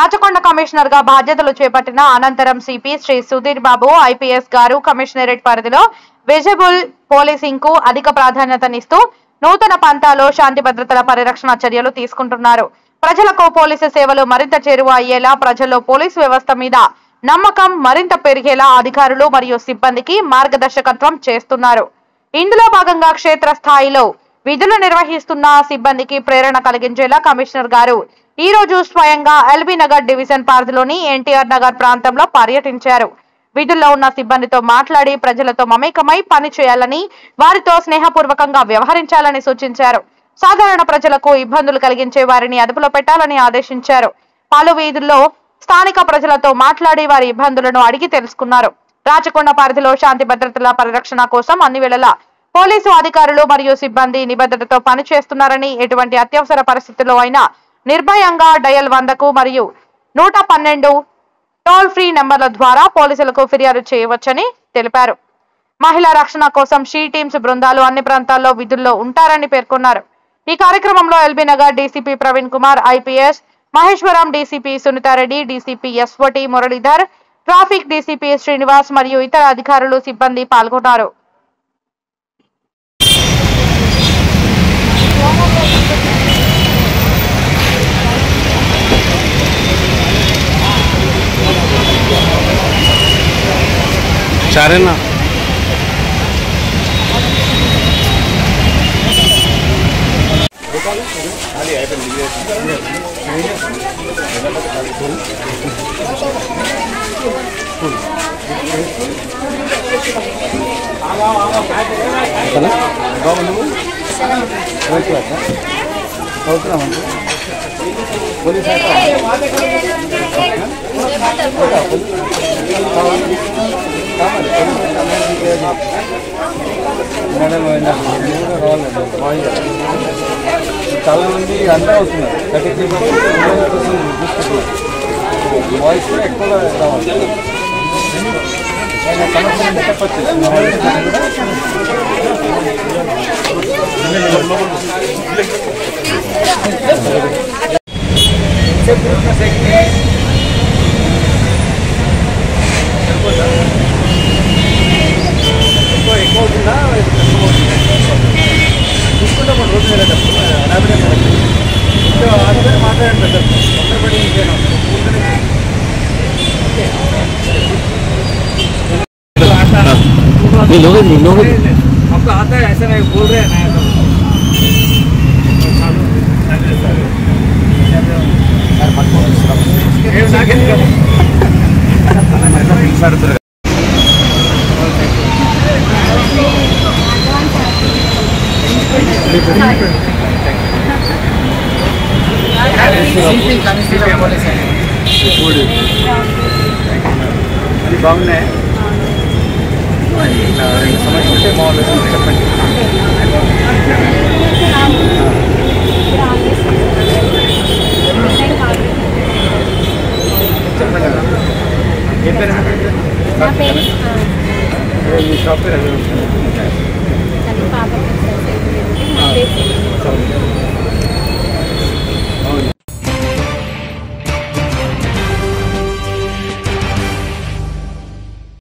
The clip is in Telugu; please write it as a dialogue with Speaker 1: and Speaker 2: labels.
Speaker 1: రాచకొండ కమిషనర్ గా బాధ్యతలు చేపట్టిన అనంతరం సిపి శ్రీ సుధీర్ బాబు ఐపీఎస్ గారు కమిషనరేట్ పరిధిలో విజిబుల్ పోలీసింగ్ కు అధిక ప్రాధాన్యతనిస్తూ నూతన పంతాలో శాంతి భద్రతల పరిరక్షణ చర్యలు తీసుకుంటున్నారు. ప్రజలకు పోలీసు సేవలు మరింత చేరువ అయ్యేలా, ప్రజల్లో పోలీసు వ్యవస్థ మీద నమ్మకం మరింత పెరిగేలా అధికారులు మరియు సిబ్బందికి మార్గదర్శకత్వం చేస్తున్నారు. ఇందులో భాగంగా క్షేత్రస్థాయిలో విధులు నిర్వహిస్తున్న సిబ్బందికి ప్రేరణ కలిగించేలా కమిషనర్ గారు ఈ రోజు స్వయంగా ఎల్బీ నగర్ డివిజన్ పరిధిలోని ఎన్టీఆర్ నగర్ ప్రాంతంలో పర్యటించారు. విధుల్లో ఉన్న సిబ్బందితో మాట్లాడి ప్రజలతో మమేకమై పని చేయాలని, వారితో స్నేహపూర్వకంగా వ్యవహరించాలని సూచించారు. సాధారణ ప్రజలకు ఇబ్బందులు కలిగించే వారిని అదుపులో పెట్టాలని ఆదేశించారు. పలు వీధుల్లో స్థానిక ప్రజలతో మాట్లాడి వారి ఇబ్బందులను అడిగి తెలుసుకున్నారు. రాచకొండ పరిధిలో శాంతి భద్రతల పరిరక్షణ కోసం అన్ని వేళలా పోలీసు అధికారులు మరియు సిబ్బంది నిబద్ధతతో పనిచేస్తున్నారని, ఎటువంటి అత్యవసర పరిస్థితుల్లో అయినా నిర్భయంగా డయల్ 100కు మరియు 112 టోల్ ఫ్రీ నెంబర్ల ద్వారా పోలీసులకు ఫిర్యాదు చేయవచ్చని తెలిపారు. మహిళా రక్షణ కోసం షీ టీమ్స్ బృందాలు అన్ని ప్రాంతాల్లో విధుల్లో ఉంటారని పేర్కొన్నారు. ఈ కార్యక్రమంలో LB Nagar DCP Praveen Kumar, IPS Maheshwaram, DCP Sunitha Reddy, DCP ఎస్వటి మురళీధర్, ట్రాఫిక్ డీసీపీ శ్రీనివాస్ మరియు ఇతర అధికారులు, సిబ్బంది పాల్గొన్నారు.
Speaker 2: चारेना చాలా మంది అంతా వస్తున్నారు. 33% వాయిస్ కూడా ఎక్కువగా రావాలి. సమస్యలు చెప్పచ్చు. ఎక్కువ అవుతుందా చూసుకుంటే మన రోజు అదే మాట్లాడండి సార్. తొందరపడి आपको आता है ऐसा नहीं बोल रहे हैं అది బాగున్నాయి. సమస్య ఉంటే మామూలు చెప్పండి. చెప్పండి కదా. ఏం పేరు? మీ షాప్ పేరు